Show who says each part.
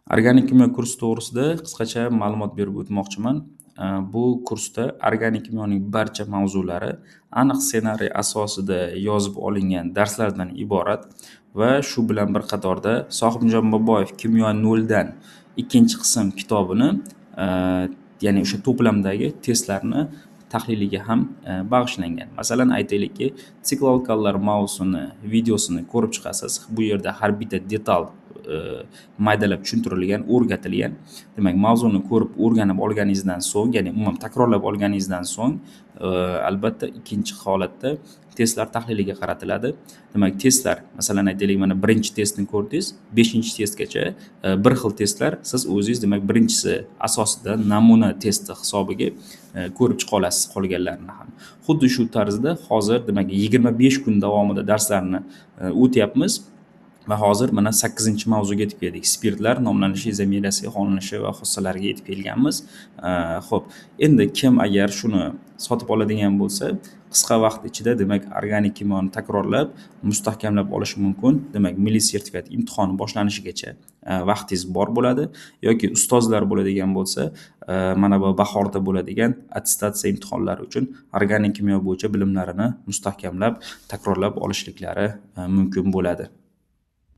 Speaker 1: Organik kimyo kursi to'g'risida qisqacha ma'lumot berib o'tmoqchiman. Bu kursda organik kimyoning barcha mavzulari aniq ssenariy asosida yozib olingan darslardan iborat va shu bilan bir qatorda Sohibjon Boboyev Kimyo noldan ikkinchi qism kitobini, ya'ni o'sha to'plamdagi testlarni tahliliga ham bag'ishlangan. Masalan, aytaylikki, sikl alkallar mavzusini videosini ko'rib chiqasiz. Bu yerda har bitta detal maydalab tushuntirilgan, o'rgatilgan. Demak, mavzuni ko'rib o'rganib olganingizdan so'ng, ya'ni umuman takrorlab olganingizdan so'ng, albatta ikkinchi holatda testlar tahliliga qaratiladi. Demak, testlar, masalan aytaylik, mana birinchi testni ko'rdingiz, 5-testgacha bir xil testlar siz o'zingiz, demak, birinchisi asosida namuna testi hisobiga ko'rib chiqa olasiz qolganlarini ham. Xuddi shu tarzda hozir, demak, 25 kun davomida darslarni o'tyapmiz. Va hozir mana 8-mavzuga yetib keldik. Spirtlar nomlanishi, izomeriya qonunishi va xossalariga yetib kelganmiz. Xo'p, endi kim agar shuni sotib oladigan bo'lsa, qisqa vaqt ichida, demak, organik kimyoni takrorlab, mustahkamlab olishi mumkin. Demak, milliy sertifikat imtihoni boshlanishigacha vaqtingiz bor bo'ladi. Yoki ustozlar bo'ladigan bo'lsa, mana bu bahorda bo'ladigan attestatsiya imtihonlari uchun organik kimyo bo'yicha bilimlarini mustahkamlab, takrorlab olishliklari mumkin bo'ladi.